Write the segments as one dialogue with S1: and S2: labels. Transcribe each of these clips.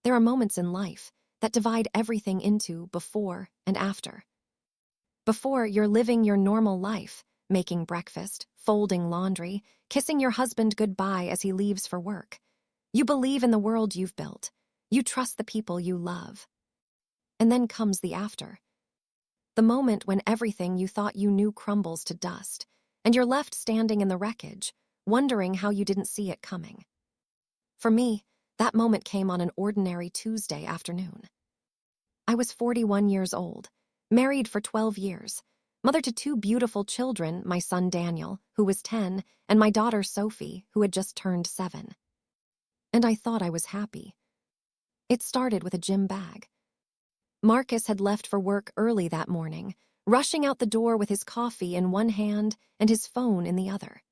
S1: There are moments in life that divide everything into before and after. Before, you're living your normal life, making breakfast, folding laundry, kissing your husband goodbye as he leaves for work. You believe in the world you've built. You trust the people you love. And then comes the after. The moment when everything you thought you knew crumbles to dust, and you're left standing in the wreckage, wondering how you didn't see it coming. For me, that moment came on an ordinary Tuesday afternoon. I was 41 years old, married for 12 years, mother to two beautiful children, my son Daniel, who was 10, and my daughter Sophie, who had just turned 7. And I thought I was happy. It started with a gym bag. Marcus had left for work early that morning, rushing out the door with his coffee in one hand and his phone in the other.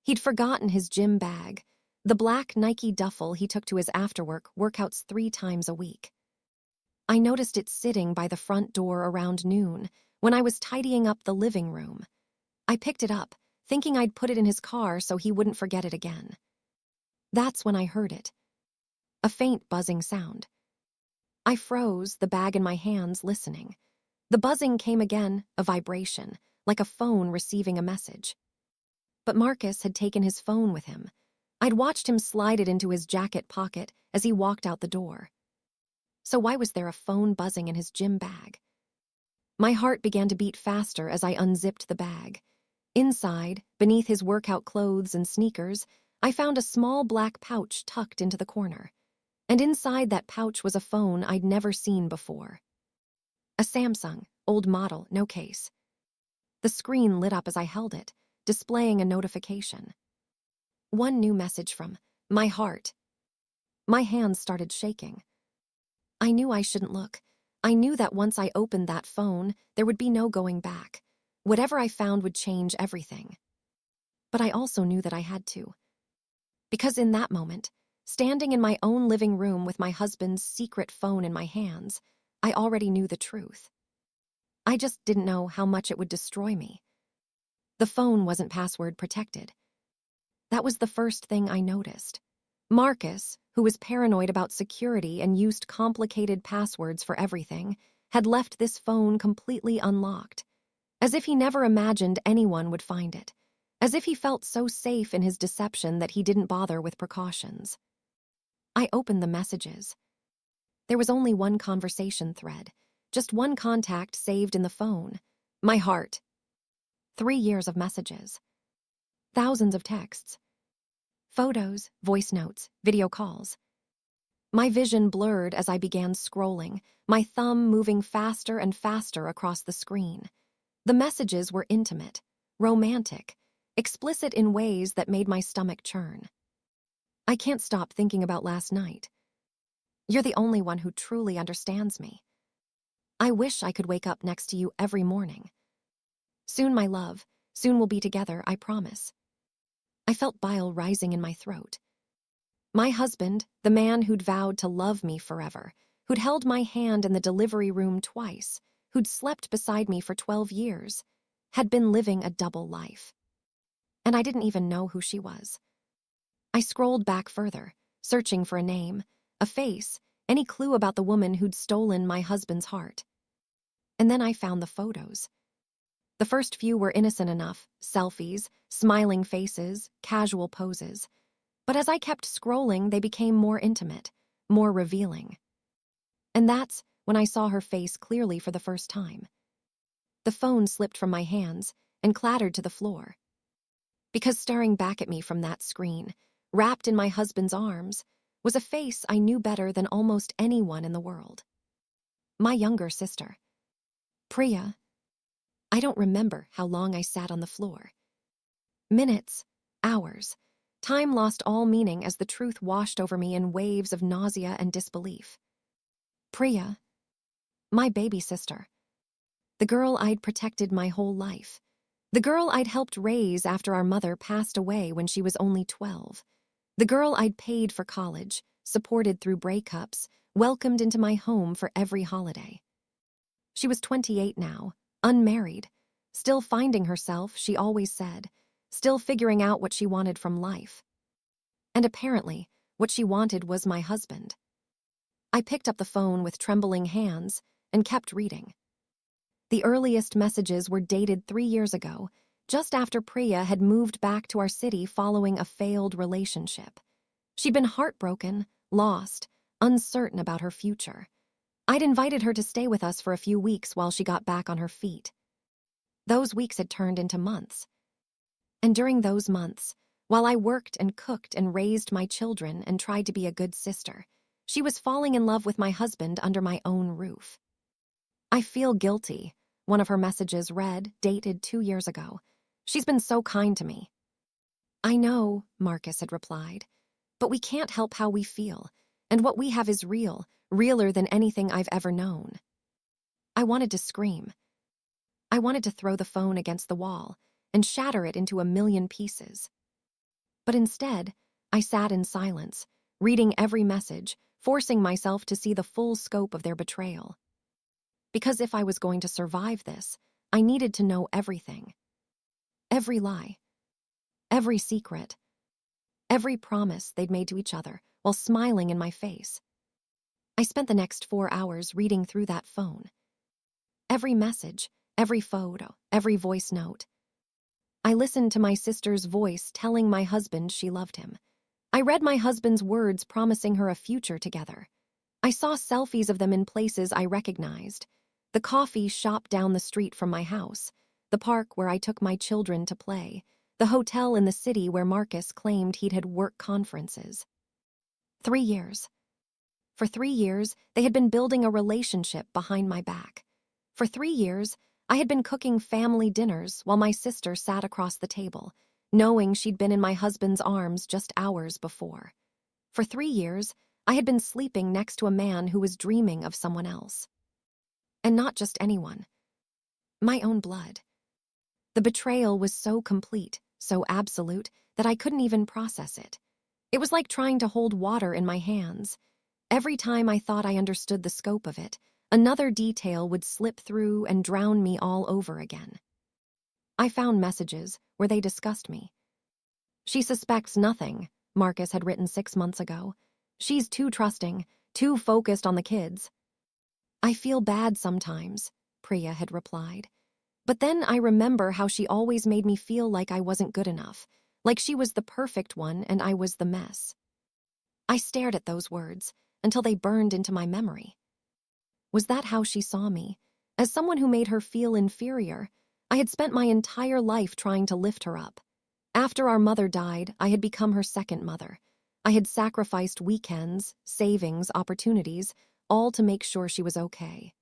S1: He'd forgotten his gym bag, the black Nike duffel he took to his after-work workouts 3 times a week. I noticed it sitting by the front door around noon when I was tidying up the living room. I picked it up, thinking I'd put it in his car so he wouldn't forget it again. That's when I heard it. A faint buzzing sound. I froze, the bag in my hands, listening. The buzzing came again, a vibration, like a phone receiving a message. But Marcus had taken his phone with him. I'd watched him slide it into his jacket pocket as he walked out the door. So why was there a phone buzzing in his gym bag? My heart began to beat faster as I unzipped the bag. Inside, beneath his workout clothes and sneakers, I found a small black pouch tucked into the corner. And inside that pouch was a phone I'd never seen before. A Samsung, old model, no case. The screen lit up as I held it, displaying a notification. One new message from my heart. My hands started shaking. I knew I shouldn't look. I knew that once I opened that phone, there would be no going back. Whatever I found would change everything. But I also knew that I had to. Because in that moment, standing in my own living room with my husband's secret phone in my hands, I already knew the truth. I just didn't know how much it would destroy me. The phone wasn't password protected. That was the first thing I noticed. Marcus, who was paranoid about security and used complicated passwords for everything, had left this phone completely unlocked, as if he never imagined anyone would find it, as if he felt so safe in his deception that he didn't bother with precautions. I opened the messages. There was only one conversation thread, just one contact saved in the phone. My heart. 3 years of messages. Thousands of texts. Photos, voice notes, video calls. My vision blurred as I began scrolling, my thumb moving faster and faster across the screen. The messages were intimate, romantic, explicit in ways that made my stomach churn. I can't stop thinking about last night. You're the only one who truly understands me. I wish I could wake up next to you every morning. Soon, my love, soon we'll be together, I promise. I felt bile rising in my throat. My husband, the man who'd vowed to love me forever, who'd held my hand in the delivery room twice, who'd slept beside me for 12 years, had been living a double life. And I didn't even know who she was. I scrolled back further, searching for a name, a face, any clue about the woman who'd stolen my husband's heart. And then I found the photos. The first few were innocent enough, selfies, smiling faces, casual poses. But as I kept scrolling, they became more intimate, more revealing. And that's when I saw her face clearly for the first time. The phone slipped from my hands and clattered to the floor. Because staring back at me from that screen, wrapped in my husband's arms, was a face I knew better than almost anyone in the world. My younger sister. Priya. I don't remember how long I sat on the floor. Minutes, hours. Time lost all meaning as the truth washed over me in waves of nausea and disbelief. Priya. My baby sister. The girl I'd protected my whole life. The girl I'd helped raise after our mother passed away when she was only 12. The girl I'd paid for college, supported through breakups, welcomed into my home for every holiday. She was 28 now, unmarried, still finding herself, she always said, still figuring out what she wanted from life. And apparently, what she wanted was my husband. I picked up the phone with trembling hands and kept reading. The earliest messages were dated 3 years ago, just after Priya had moved back to our city following a failed relationship. She'd been heartbroken, lost, uncertain about her future. I'd invited her to stay with us for a few weeks while she got back on her feet. Those weeks had turned into months. And during those months, while I worked and cooked and raised my children and tried to be a good sister, she was falling in love with my husband under my own roof. "I feel guilty," one of her messages read, dated 2 years ago. "She's been so kind to me." "I know," Marcus had replied, "but we can't help how we feel, and what we have is real, realer than anything I've ever known." I wanted to scream. I wanted to throw the phone against the wall and shatter it into a million pieces. But instead, I sat in silence, reading every message, forcing myself to see the full scope of their betrayal. Because if I was going to survive this, I needed to know everything. Every lie. Every secret. Every promise they'd made to each other while smiling in my face. I spent the next 4 hours reading through that phone. Every message, every photo, every voice note. I listened to my sister's voice telling my husband she loved him. I read my husband's words promising her a future together. I saw selfies of them in places I recognized. The coffee shop down the street from my house, the park where I took my children to play, the hotel in the city where Marcus claimed he'd had work conferences. 3 years. For 3 years, they had been building a relationship behind my back. For 3 years, I had been cooking family dinners while my sister sat across the table, knowing she'd been in my husband's arms just hours before. For 3 years, I had been sleeping next to a man who was dreaming of someone else. And not just anyone. My own blood. The betrayal was so complete, so absolute, that I couldn't even process it. It was like trying to hold water in my hands. Every time I thought I understood the scope of it, another detail would slip through and drown me all over again. I found messages where they discussed me. "She suspects nothing," Marcus had written 6 months ago. "She's too trusting, too focused on the kids." "I feel bad sometimes," Priya had replied. "But then I remember how she always made me feel like I wasn't good enough, like she was the perfect one and I was the mess." I stared at those words until they burned into my memory. Was that how she saw me? As someone who made her feel inferior? I had spent my entire life trying to lift her up. After our mother died, I had become her second mother. I had sacrificed weekends, savings, opportunities, all to make sure she was okay.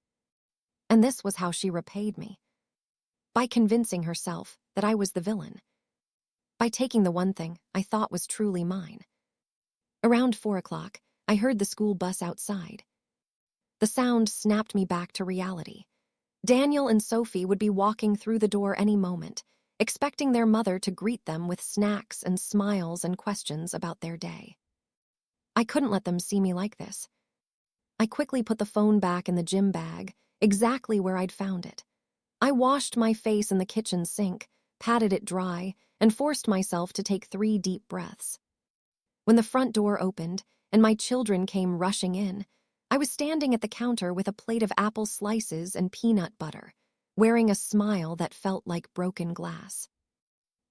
S1: And this was how she repaid me. By convincing herself that I was the villain. By taking the one thing I thought was truly mine. Around 4 o'clock, I heard the school bus outside. The sound snapped me back to reality. Daniel and Sophie would be walking through the door any moment, expecting their mother to greet them with snacks and smiles and questions about their day. I couldn't let them see me like this. I quickly put the phone back in the gym bag, exactly where I'd found it. I washed my face in the kitchen sink, patted it dry, and forced myself to take 3 deep breaths. When the front door opened and my children came rushing in, I was standing at the counter with a plate of apple slices and peanut butter, wearing a smile that felt like broken glass.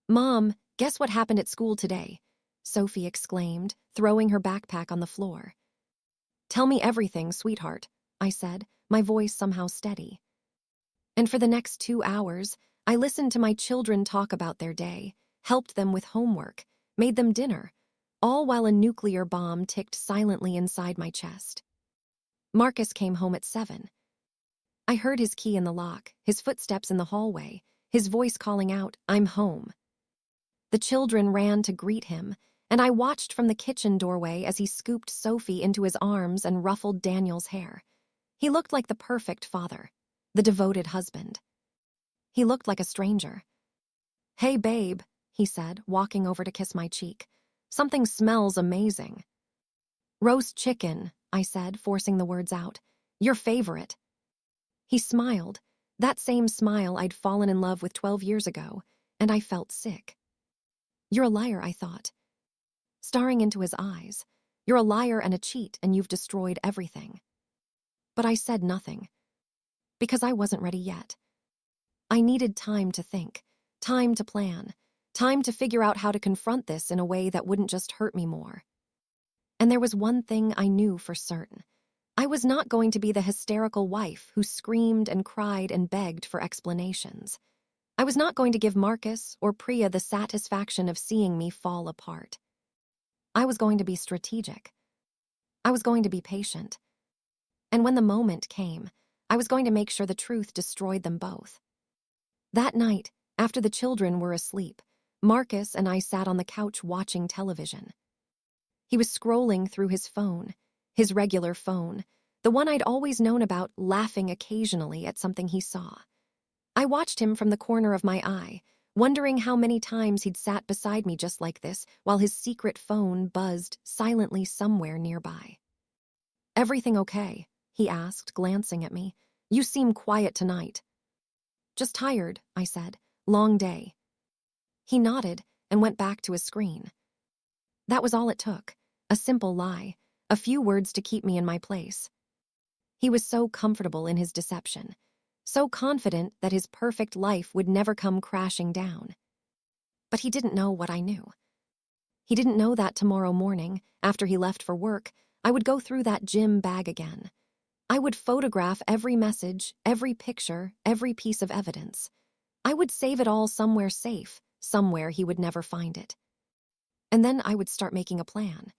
S1: "Mom, guess what happened at school today?" Sophie exclaimed, throwing her backpack on the floor. "Tell me everything, sweetheart," I said, my voice somehow steady. And for the next 2 hours, I listened to my children talk about their day, helped them with homework, made them dinner, all while a nuclear bomb ticked silently inside my chest. Marcus came home at 7. I heard his key in the lock, his footsteps in the hallway, his voice calling out, "I'm home." The children ran to greet him, and I watched from the kitchen doorway as he scooped Sophie into his arms and ruffled Daniel's hair. He looked like the perfect father, the devoted husband. He looked like a stranger. "Hey, babe," he said, walking over to kiss my cheek. "Something smells amazing." "Roast chicken," I said, forcing the words out. "Your favorite." He smiled, that same smile I'd fallen in love with 12 years ago, and I felt sick. "You're a liar," I thought. Staring into his eyes, You're a liar and a cheat, and you've destroyed everything. But I said nothing, because I wasn't ready yet. I needed time to think, time to plan, time to figure out how to confront this in a way that wouldn't just hurt me more. And there was one thing I knew for certain. I was not going to be the hysterical wife who screamed and cried and begged for explanations. I was not going to give Marcus or Priya the satisfaction of seeing me fall apart. I was going to be strategic. I was going to be patient. And when the moment came, I was going to make sure the truth destroyed them both. That night, after the children were asleep, Marcus and I sat on the couch watching television. He was scrolling through his regular phone, the one I'd always known about, laughing occasionally at something he saw. I watched him from the corner of my eye, wondering how many times he'd sat beside me just like this while his secret phone buzzed silently somewhere nearby. "Everything okay?" he asked, glancing at me. "You seem quiet tonight." "Just tired," I said. "Long day." He nodded and went back to his screen. That was all it took. A simple lie, a few words to keep me in my place. He was so comfortable in his deception, so confident that his perfect life would never come crashing down. But he didn't know what I knew. He didn't know that tomorrow morning, after he left for work, I would go through that gym bag again. I would photograph every message, every picture, every piece of evidence. I would save it all somewhere safe, somewhere he would never find it. And then I would start making a plan.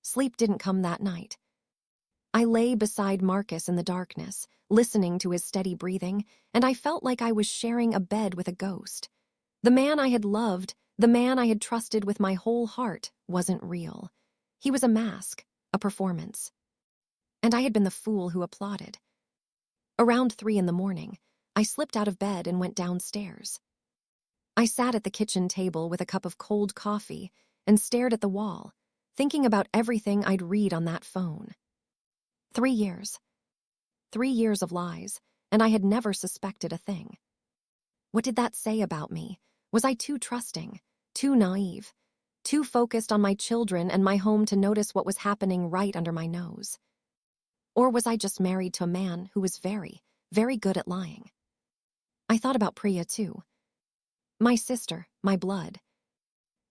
S1: Sleep didn't come that night. I lay beside Marcus in the darkness, listening to his steady breathing, and I felt like I was sharing a bed with a ghost. The man I had loved, the man I had trusted with my whole heart, wasn't real. He was a mask, a performance. And I had been the fool who applauded. Around 3 a.m, I slipped out of bed and went downstairs. I sat at the kitchen table with a cup of cold coffee and stared at the wall, thinking about everything I'd read on that phone. 3 years. 3 years of lies, and I had never suspected a thing. What did that say about me? Was I too trusting, too naive, too focused on my children and my home to notice what was happening right under my nose? Or was I just married to a man who was very, very good at lying? I thought about Priya too. My sister, my blood.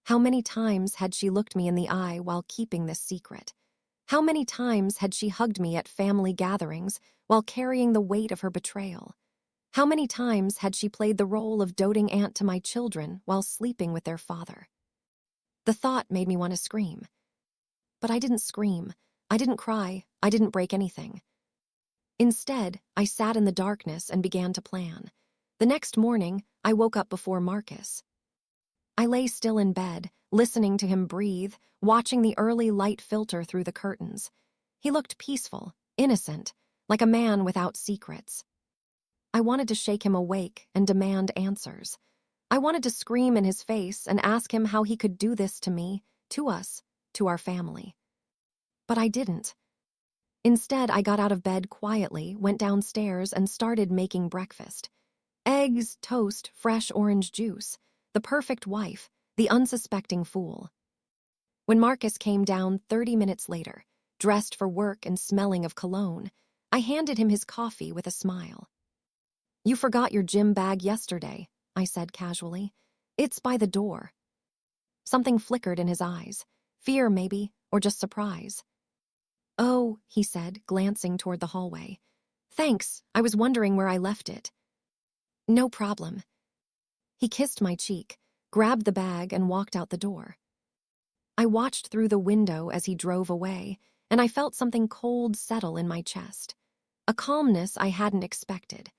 S1: How many times had she looked me in the eye while keeping this secret? How many times had she hugged me at family gatherings while carrying the weight of her betrayal? How many times had she played the role of doting aunt to my children while sleeping with their father? The thought made me want to scream. But I didn't scream. I didn't cry. I didn't break anything. Instead, I sat in the darkness and began to plan. The next morning, I woke up before Marcus. I lay still in bed, listening to him breathe, watching the early light filter through the curtains. He looked peaceful, innocent, like a man without secrets. I wanted to shake him awake and demand answers. I wanted to scream in his face and ask him how he could do this to me, to us, to our family. But I didn't. Instead, I got out of bed quietly, went downstairs, and started making breakfast. Eggs, toast, fresh orange juice. The perfect wife, the unsuspecting fool. When Marcus came down 30 minutes later, dressed for work and smelling of cologne, I handed him his coffee with a smile. "You forgot your gym bag yesterday," I said casually. "It's by the door." Something flickered in his eyes. Fear, maybe, or just surprise. "Oh," he said, glancing toward the hallway. "Thanks, I was wondering where I left it." "No problem." He kissed my cheek, grabbed the bag, and walked out the door. I watched through the window as he drove away, and I felt something cold settle in my chest. A calmness I hadn't expected.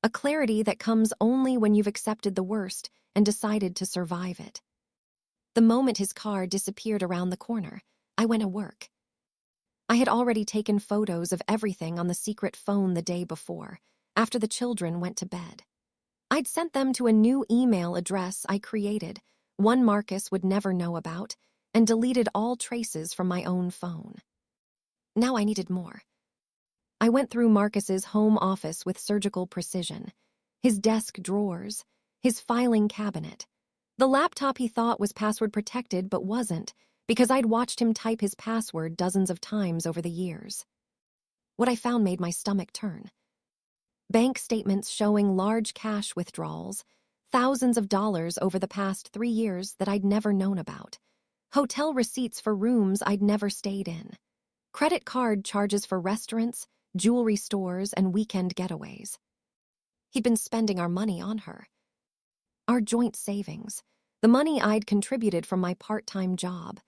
S1: A clarity that comes only when you've accepted the worst and decided to survive it. The moment his car disappeared around the corner, I went to work. I had already taken photos of everything on the secret phone the day before, after the children went to bed. I'd sent them to a new email address I created, one Marcus would never know about, and deleted all traces from my own phone. Now I needed more. I went through Marcus's home office with surgical precision, his desk drawers, his filing cabinet. The laptop he thought was password protected but wasn't, because I'd watched him type his password dozens of times over the years. What I found made my stomach turn. Bank statements showing large cash withdrawals, thousands of dollars over the past 3 years that I'd never known about. Hotel receipts for rooms I'd never stayed in. Credit card charges for restaurants, jewelry stores, and weekend getaways. He'd been spending our money on her. Our joint savings, the money I'd contributed from my part-time job,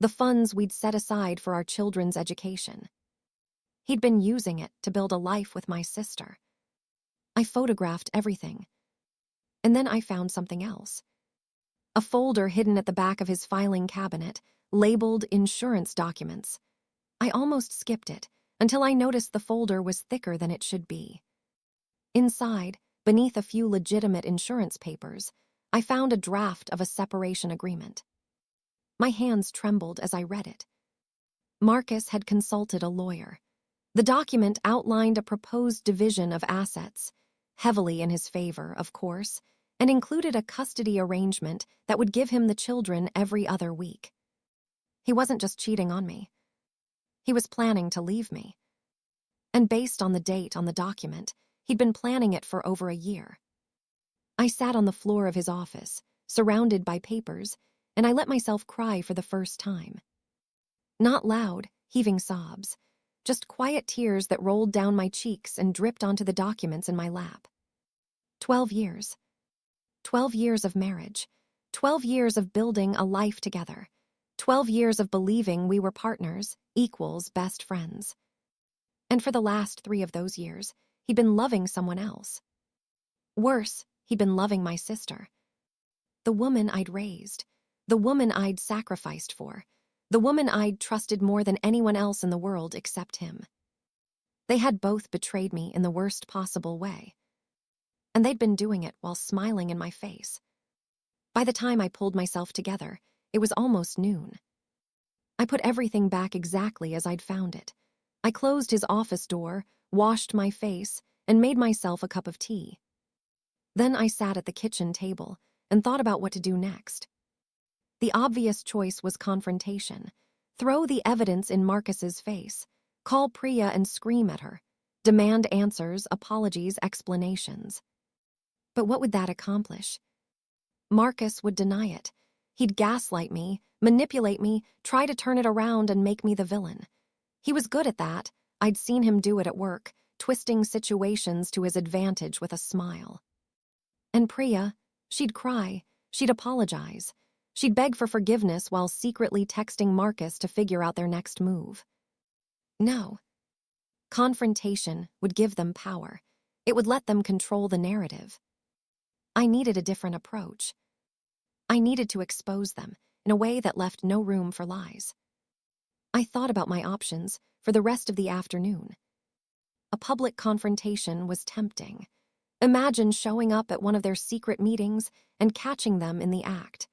S1: the funds we'd set aside for our children's education. He'd been using it to build a life with my sister. I photographed everything. And then I found something else. A folder hidden at the back of his filing cabinet, labeled insurance documents. I almost skipped it until I noticed the folder was thicker than it should be. Inside, beneath a few legitimate insurance papers, I found a draft of a separation agreement. My hands trembled as I read it. Marcus had consulted a lawyer. The document outlined a proposed division of assets, heavily in his favor, of course, and included a custody arrangement that would give him the children every other week. He wasn't just cheating on me. He was planning to leave me. And based on the date on the document, he'd been planning it for over a year. I sat on the floor of his office, surrounded by papers, and I let myself cry for the first time. Not loud, heaving sobs, just quiet tears that rolled down my cheeks and dripped onto the documents in my lap. 12 years. 12 years of marriage. 12 years of building a life together. 12 years of believing we were partners, equals, best friends. And for the last 3 of those years, he'd been loving someone else. Worse, he'd been loving my sister. The woman I'd raised. The woman I'd sacrificed for. The woman I'd trusted more than anyone else in the world except him. They had both betrayed me in the worst possible way. And they'd been doing it while smiling in my face. By the time I pulled myself together, it was almost noon. I put everything back exactly as I'd found it. I closed his office door, washed my face, and made myself a cup of tea. Then I sat at the kitchen table and thought about what to do next. The obvious choice was confrontation. Throw the evidence in Marcus's face. Call Priya and scream at her. Demand answers, apologies, explanations. But what would that accomplish? Marcus would deny it. He'd gaslight me, manipulate me, try to turn it around and make me the villain. He was good at that. I'd seen him do it at work, twisting situations to his advantage with a smile. And Priya, she'd cry, she'd apologize. She'd beg for forgiveness while secretly texting Marcus to figure out their next move. No. Confrontation would give them power. It would let them control the narrative. I needed a different approach. I needed to expose them in a way that left no room for lies. I thought about my options for the rest of the afternoon. A public confrontation was tempting. Imagine showing up at one of their secret meetings and catching them in the act.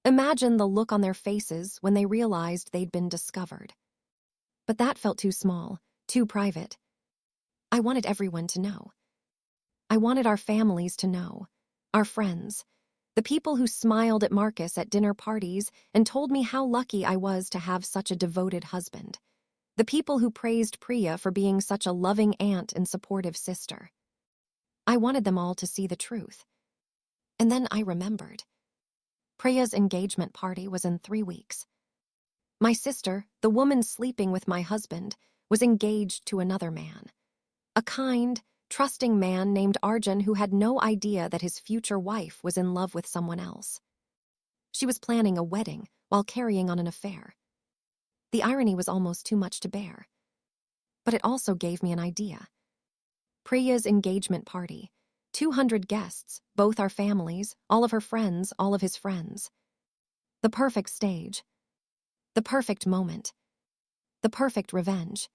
S1: Imagine the look on their faces when they realized they'd been discovered. But that felt too small, too private. I wanted everyone to know. I wanted our families to know, our friends, the people who smiled at Marcus at dinner parties and told me how lucky I was to have such a devoted husband, the people who praised Priya for being such a loving aunt and supportive sister. I wanted them all to see the truth. And then I remembered. Priya's engagement party was in 3 weeks. My sister, the woman sleeping with my husband, was engaged to another man. A kind, trusting man named Arjun who had no idea that his future wife was in love with someone else. She was planning a wedding while carrying on an affair. The irony was almost too much to bear. But it also gave me an idea. Priya's engagement party, 200 guests, both our families, all of her friends, all of his friends. The perfect stage. The perfect moment. The perfect revenge.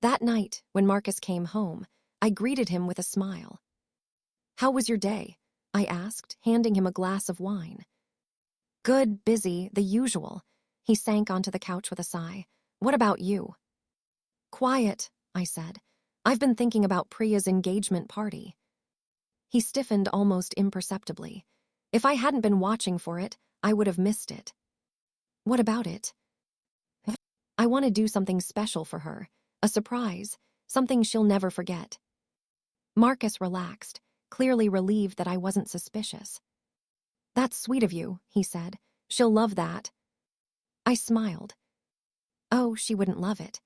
S1: That night, when Marcus came home, I greeted him with a smile. "How was your day?" I asked, handing him a glass of wine. "Good, busy, the usual." He sank onto the couch with a sigh. "What about you?" "Quiet," I said. "I've been thinking about Priya's engagement party." He stiffened almost imperceptibly. If I hadn't been watching for it, I would have missed it. What about it? I want to do something special for her, a surprise, something she'll never forget. Marcus relaxed, clearly relieved that I wasn't suspicious. That's sweet of you, he said. She'll love that. I smiled. Oh, she wouldn't love it.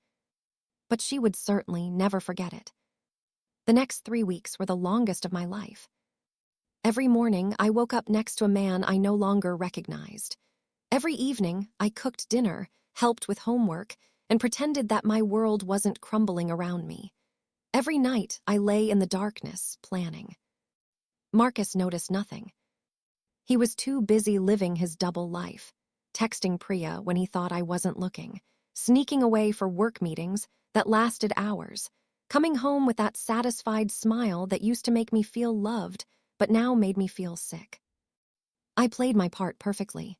S1: But she would certainly never forget it. The next 3 weeks were the longest of my life. Every morning, I woke up next to a man I no longer recognized. Every evening, I cooked dinner, helped with homework, and pretended that my world wasn't crumbling around me. Every night, I lay in the darkness, planning. Marcus noticed nothing. He was too busy living his double life, texting Priya when he thought I wasn't looking, sneaking away for work meetings that lasted hours, coming home with that satisfied smile that used to make me feel loved, but now made me feel sick. I played my part perfectly.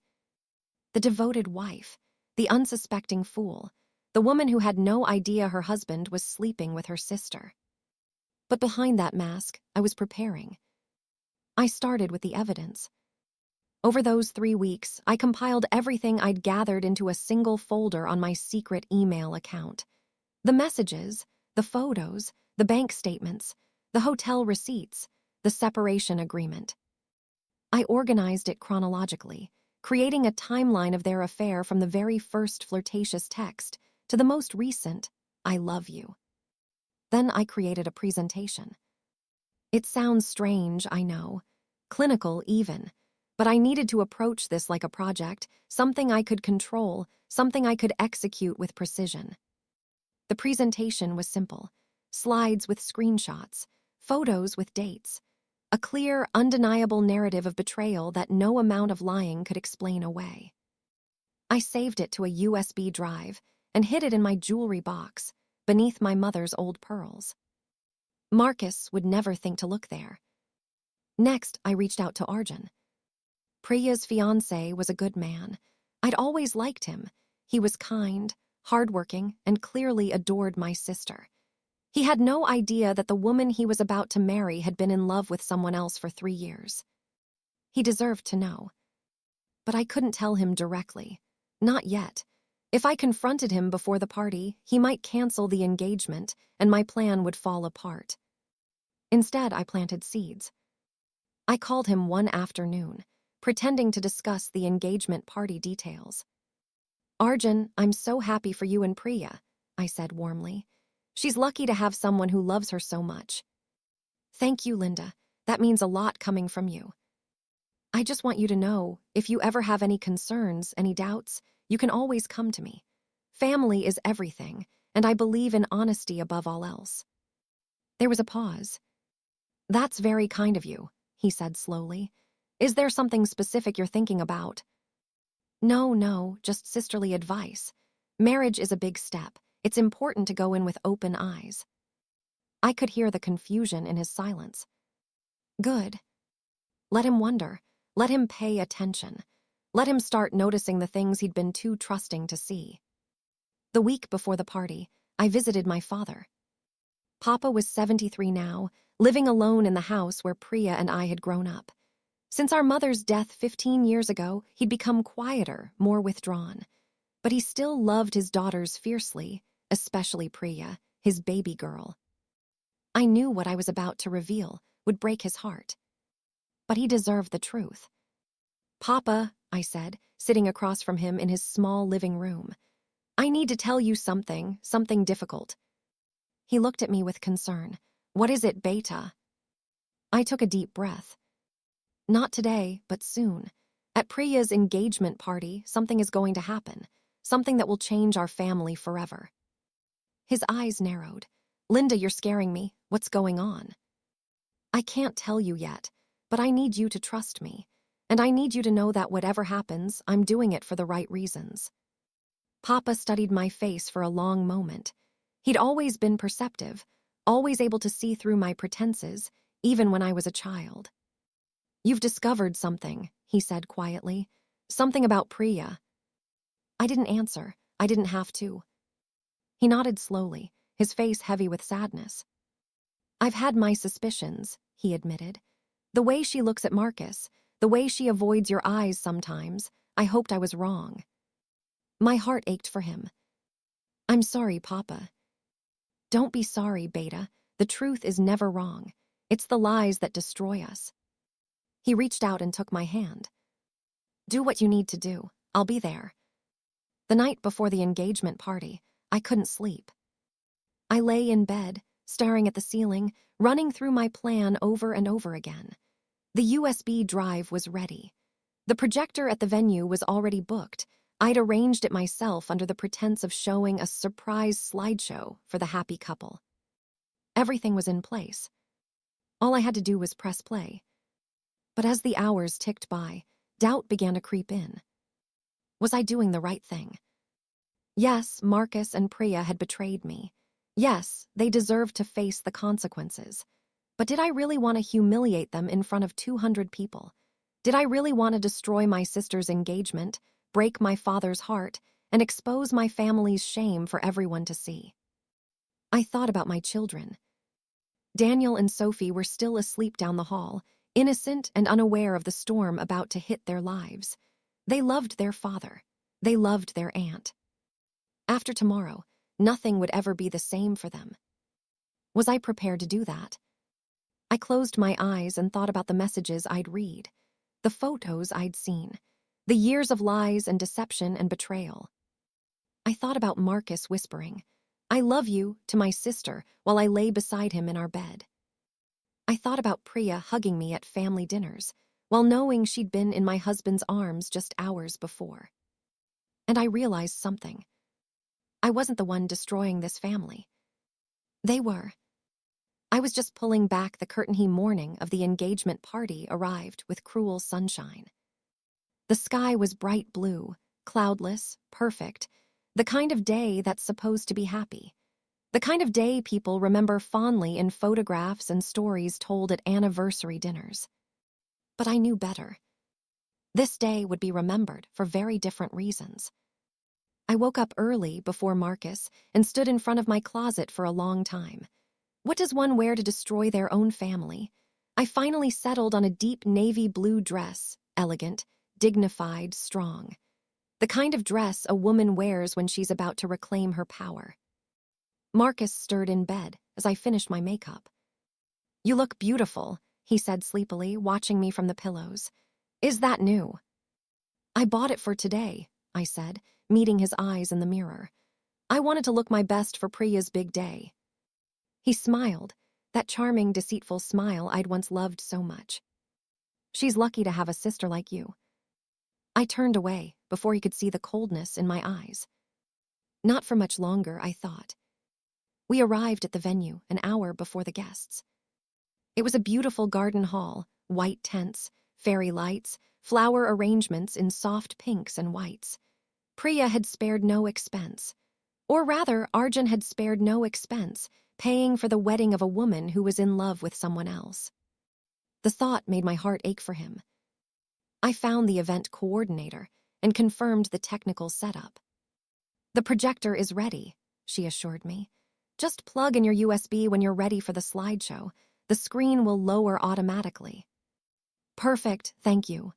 S1: The devoted wife, the unsuspecting fool, the woman who had no idea her husband was sleeping with her sister. But behind that mask, I was preparing. I started with the evidence. Over those 3 weeks, I compiled everything I'd gathered into a single folder on my secret email account. The messages, the photos, the bank statements, the hotel receipts, the separation agreement. I organized it chronologically, creating a timeline of their affair from the very first flirtatious text to the most recent, I love you. Then I created a presentation. It sounds strange, I know, clinical even, but I needed to approach this like a project, something I could control, something I could execute with precision. The presentation was simple: slides with screenshots, photos with dates, a clear, undeniable narrative of betrayal that no amount of lying could explain away. I saved it to a USB drive and hid it in my jewelry box, beneath my mother's old pearls. Marcus would never think to look there. Next, I reached out to Arjun. Priya's fiancé was a good man. I'd always liked him. He was kind, hardworking, and clearly adored my sister. He had no idea that the woman he was about to marry had been in love with someone else for 3 years. He deserved to know. But I couldn't tell him directly. Not yet. If I confronted him before the party, he might cancel the engagement, and my plan would fall apart. Instead, I planted seeds. I called him one afternoon, pretending to discuss the engagement party details. Arjun, I'm so happy for you and Priya, I said warmly. She's lucky to have someone who loves her so much. Thank you, Linda. That means a lot coming from you. I just want you to know, if you ever have any concerns, any doubts, you can always come to me. Family is everything, and I believe in honesty above all else. There was a pause. That's very kind of you, he said slowly. Is there something specific you're thinking about? No, just sisterly advice. Marriage is a big step. It's important to go in with open eyes. I could hear the confusion in his silence. Good. Let him wonder. Let him pay attention. Let him start noticing the things he'd been too trusting to see. The week before the party, I visited my father. Papa was 73 now, living alone in the house where Priya and I had grown up. Since our mother's death 15 years ago, he'd become quieter, more withdrawn. But he still loved his daughters fiercely, especially Priya, his baby girl. I knew what I was about to reveal would break his heart. But he deserved the truth. Papa, I said, sitting across from him in his small living room, I need to tell you something difficult. He looked at me with concern. What is it, Beta? I took a deep breath. Not today, but soon. At Priya's engagement party, something is going to happen. Something that will change our family forever. His eyes narrowed. Linda, you're scaring me. What's going on? I can't tell you yet, but I need you to trust me. And I need you to know that whatever happens, I'm doing it for the right reasons. Papa studied my face for a long moment. He'd always been perceptive, always able to see through my pretenses, even when I was a child. You've discovered something, he said quietly. Something about Priya. I didn't answer. I didn't have to. He nodded slowly, his face heavy with sadness. I've had my suspicions, he admitted. The way she looks at Marcus, the way she avoids your eyes sometimes, I hoped I was wrong. My heart ached for him. I'm sorry, Papa. Don't be sorry, Beta. The truth is never wrong. It's the lies that destroy us. He reached out and took my hand. Do what you need to do. I'll be there. The night before the engagement party, I couldn't sleep. I lay in bed, staring at the ceiling, running through my plan over and over again. The USB drive was ready. The projector at the venue was already booked. I'd arranged it myself under the pretense of showing a surprise slideshow for the happy couple. Everything was in place. All I had to do was press play. But as the hours ticked by, doubt began to creep in. Was I doing the right thing? Yes, Marcus and Priya had betrayed me. Yes, they deserved to face the consequences. But did I really want to humiliate them in front of 200 people? Did I really want to destroy my sister's engagement, break my father's heart, and expose my family's shame for everyone to see? I thought about my children. Daniel and Sophie were still asleep down the hall, innocent and unaware of the storm about to hit their lives. They loved their father. They loved their aunt. After tomorrow, nothing would ever be the same for them. Was I prepared to do that? I closed my eyes and thought about the messages I'd read, the photos I'd seen, the years of lies and deception and betrayal. I thought about Marcus whispering, "I love you," to my sister while I lay beside him in our bed. I thought about Priya hugging me at family dinners, while knowing she'd been in my husband's arms just hours before. And I realized something. I wasn't the one destroying this family. They were. I was just pulling back the curtain. Morning of the engagement party arrived with cruel sunshine. The sky was bright blue, cloudless, perfect, the kind of day that's supposed to be happy. The kind of day people remember fondly in photographs and stories told at anniversary dinners. But I knew better. This day would be remembered for very different reasons. I woke up early before Marcus and stood in front of my closet for a long time. What does one wear to destroy their own family? I finally settled on a deep navy blue dress, elegant, dignified, strong. The kind of dress a woman wears when she's about to reclaim her power. Marcus stirred in bed as I finished my makeup. "You look beautiful," he said sleepily, watching me from the pillows. "Is that new?" "I bought it for today," I said, meeting his eyes in the mirror. "I wanted to look my best for Priya's big day." He smiled, that charming, deceitful smile I'd once loved so much. "She's lucky to have a sister like you." I turned away before he could see the coldness in my eyes. Not for much longer, I thought. We arrived at the venue an hour before the guests. It was a beautiful garden hall, white tents, fairy lights, flower arrangements in soft pinks and whites. Priya had spared no expense. Or rather, Arjun had spared no expense, paying for the wedding of a woman who was in love with someone else. The thought made my heart ache for him. I found the event coordinator and confirmed the technical setup. "The projector is ready," she assured me. "Just plug in your USB when you're ready for the slideshow. The screen will lower automatically." "Perfect, thank you."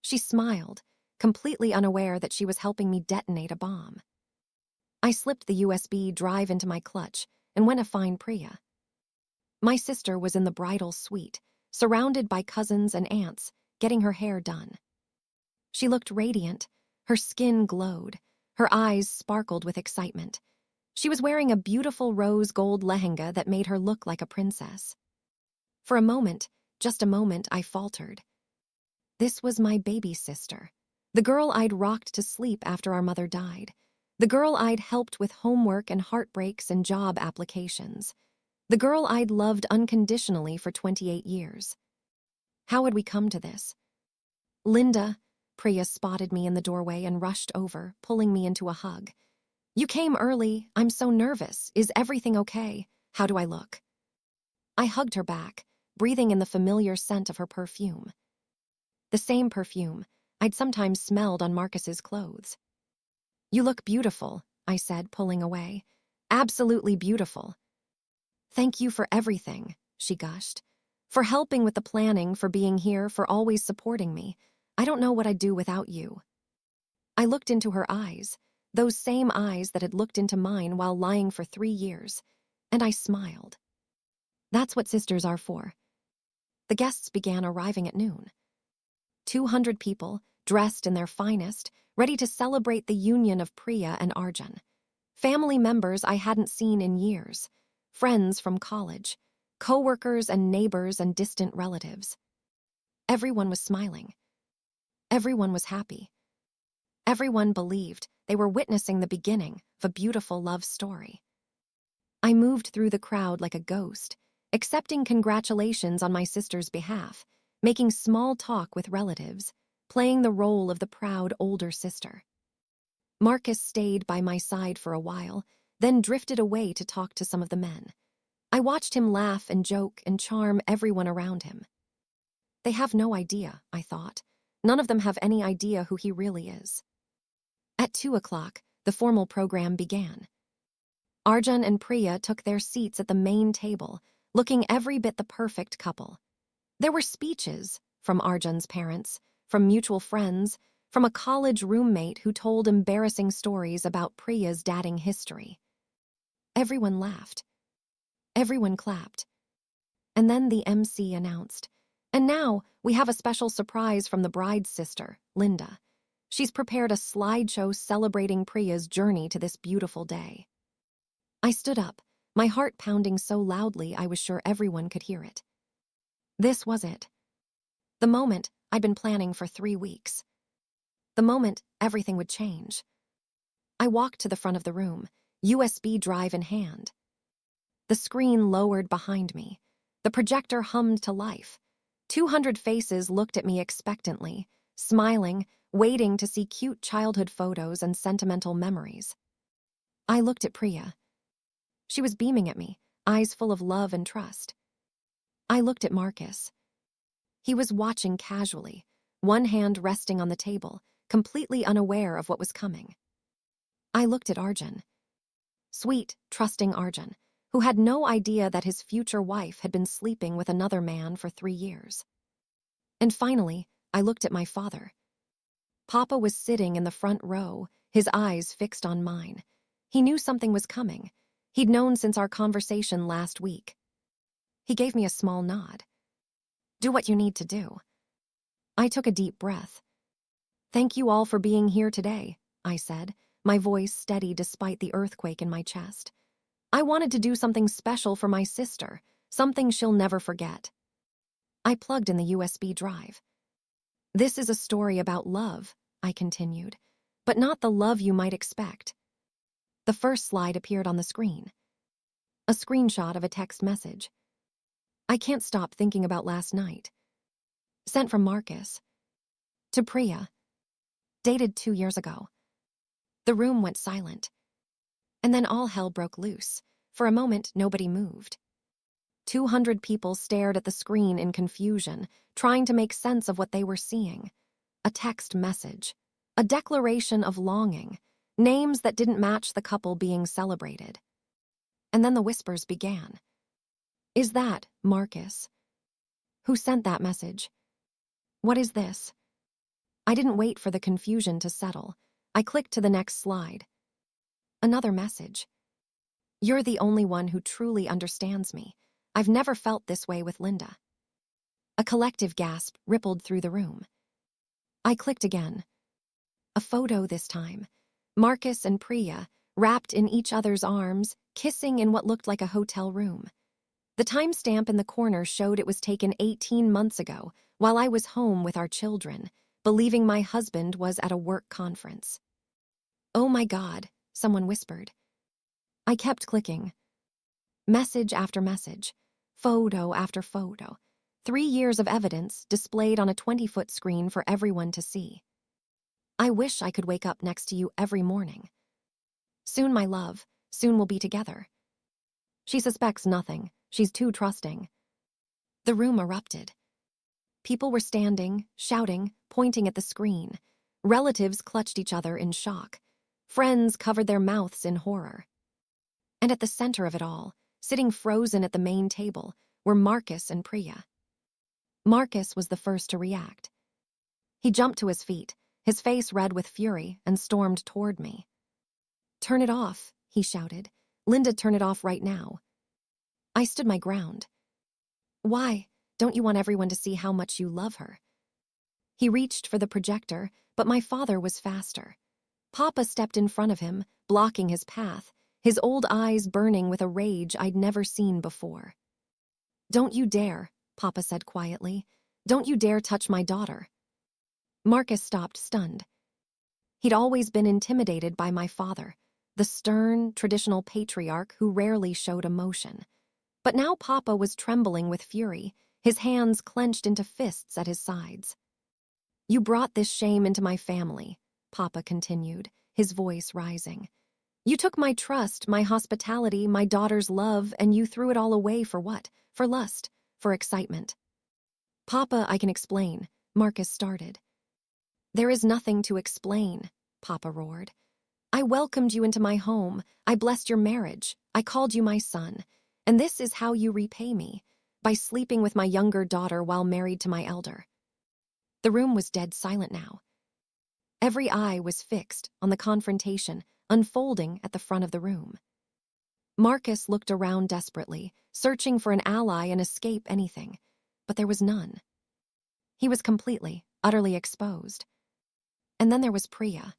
S1: She smiled, completely unaware that she was helping me detonate a bomb. I slipped the USB drive into my clutch and went to find Priya. My sister was in the bridal suite, surrounded by cousins and aunts, getting her hair done. She looked radiant, her skin glowed, her eyes sparkled with excitement. She was wearing a beautiful rose gold lehenga that made her look like a princess. For a moment, just a moment, I faltered. This was my baby sister, the girl I'd rocked to sleep after our mother died, the girl I'd helped with homework and heartbreaks and job applications, the girl I'd loved unconditionally for 28 years. How had we come to this? "Linda," Priya spotted me in the doorway and rushed over, pulling me into a hug. "You came early. I'm so nervous. Is everything okay? How do I look?" I hugged her back, breathing in the familiar scent of her perfume. The same perfume I'd sometimes smelled on Marcus's clothes. "You look beautiful," I said, pulling away. "Absolutely beautiful." "Thank you for everything," she gushed. "For helping with the planning, for being here, for always supporting me. I don't know what I'd do without you." I looked into her eyes, those same eyes that had looked into mine while lying for 3 years, and I smiled. That's what sisters are for. The guests began arriving at noon. 200 people, dressed in their finest, ready to celebrate the union of Priya and Arjun. Family members I hadn't seen in years, friends from college, co-workers and neighbors and distant relatives. Everyone was smiling. Everyone was happy. Everyone believed they were witnessing the beginning of a beautiful love story. I moved through the crowd like a ghost, accepting congratulations on my sister's behalf, making small talk with relatives, playing the role of the proud older sister. Marcus stayed by my side for a while, then drifted away to talk to some of the men. I watched him laugh and joke and charm everyone around him. They have no idea, I thought. None of them have any idea who he really is. At 2 o'clock, the formal program began. Arjun and Priya took their seats at the main table, looking every bit the perfect couple. There were speeches from Arjun's parents, from mutual friends, from a college roommate who told embarrassing stories about Priya's dating history. Everyone laughed. Everyone clapped. And then the MC announced, "And now we have a special surprise from the bride's sister, Linda. She's prepared a slideshow celebrating Priya's journey to this beautiful day." I stood up, my heart pounding so loudly I was sure everyone could hear it. This was it. The moment I'd been planning for 3 weeks. The moment everything would change. I walked to the front of the room, USB drive in hand. The screen lowered behind me. The projector hummed to life. 200 faces looked at me expectantly, smiling, waiting to see cute childhood photos and sentimental memories. I looked at Priya. She was beaming at me, eyes full of love and trust. I looked at Marcus. He was watching casually, one hand resting on the table, completely unaware of what was coming. I looked at Arjun. Sweet, trusting Arjun, who had no idea that his future wife had been sleeping with another man for 3 years. And finally, I looked at my father. Papa was sitting in the front row, his eyes fixed on mine. He knew something was coming. He'd known since our conversation last week. He gave me a small nod. "Do what you need to do." I took a deep breath. "Thank you all for being here today," I said, my voice steady despite the earthquake in my chest. "I wanted to do something special for my sister, something she'll never forget." I plugged in the USB drive. "This is a story about love," I continued, "but not the love you might expect." The first slide appeared on the screen. A screenshot of a text message. "I can't stop thinking about last night." Sent from Marcus. To Priya. Dated 2 years ago. The room went silent. And then all hell broke loose. For a moment, nobody moved. 200 people stared at the screen in confusion, trying to make sense of what they were seeing. A text message. A declaration of longing. Names that didn't match the couple being celebrated. And then the whispers began. "Is that Marcus? Who sent that message? What is this?" I didn't wait for the confusion to settle. I clicked to the next slide. Another message. "You're the only one who truly understands me. I've never felt this way with Linda." A collective gasp rippled through the room. I clicked again. A photo this time. Marcus and Priya, wrapped in each other's arms, kissing in what looked like a hotel room. The timestamp in the corner showed it was taken 18 months ago, while I was home with our children, believing my husband was at a work conference. "Oh my God," someone whispered. I kept clicking. Message after message, photo after photo, 3 years of evidence displayed on a 20-foot screen for everyone to see. "I wish I could wake up next to you every morning. Soon, my love, soon we'll be together." She suspects nothing. She's too trusting. The room erupted. People were standing, shouting, pointing at the screen. Relatives clutched each other in shock. Friends covered their mouths in horror. And at the center of it all, sitting frozen at the main table, were Marcus and Priya. Marcus was the first to react. He jumped to his feet, his face red with fury, and stormed toward me. "Turn it off," he shouted. "Linda, turn it off right now." I stood my ground. "Why? Don't you want everyone to see how much you love her?" He reached for the projector, but my father was faster. Papa stepped in front of him, blocking his path, his old eyes burning with a rage I'd never seen before. "Don't you dare," Papa said quietly. "Don't you dare touch my daughter." Marcus stopped, stunned. He'd always been intimidated by my father, the stern, traditional patriarch who rarely showed emotion. But now Papa was trembling with fury, his hands clenched into fists at his sides. "You brought this shame into my family," Papa continued, his voice rising. "You took my trust, my hospitality, my daughter's love, and you threw it all away for what? For lust, for excitement." "Papa, I can explain," Marcus started. "There is nothing to explain," Papa roared. "I welcomed you into my home, I blessed your marriage, I called you my son, and this is how you repay me, by sleeping with my younger daughter while married to my elder." The room was dead silent now. Every eye was fixed on the confrontation unfolding at the front of the room. Marcus looked around desperately, searching for an ally and escape anything, but there was none. He was completely, utterly exposed. And then there was Priya.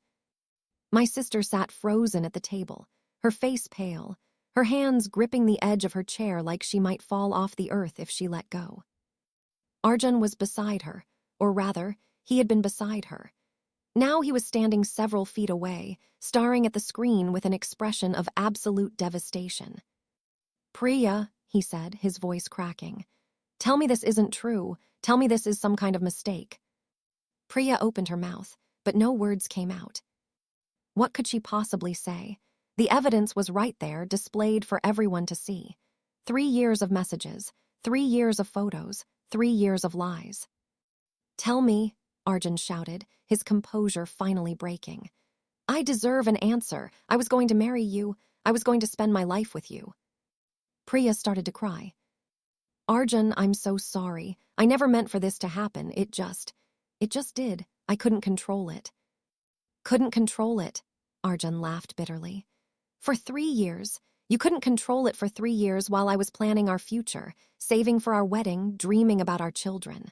S1: My sister sat frozen at the table, her face pale, her hands gripping the edge of her chair like she might fall off the earth if she let go. Arjun was beside her, or rather, he had been beside her. Now he was standing several feet away, staring at the screen with an expression of absolute devastation. "Priya," he said, his voice cracking. "Tell me this isn't true. Tell me this is some kind of mistake." Priya opened her mouth, but no words came out. What could she possibly say? The evidence was right there, displayed for everyone to see. 3 years of messages, 3 years of photos, 3 years of lies. "Tell me," Arjun shouted, his composure finally breaking. "I deserve an answer. I was going to marry you. I was going to spend my life with you." Priya started to cry. "Arjun, I'm so sorry. I never meant for this to happen. It just did. I couldn't control it." "Couldn't control it," Arjun laughed bitterly. "For 3 years. You couldn't control it for 3 years while I was planning our future, saving for our wedding, dreaming about our children."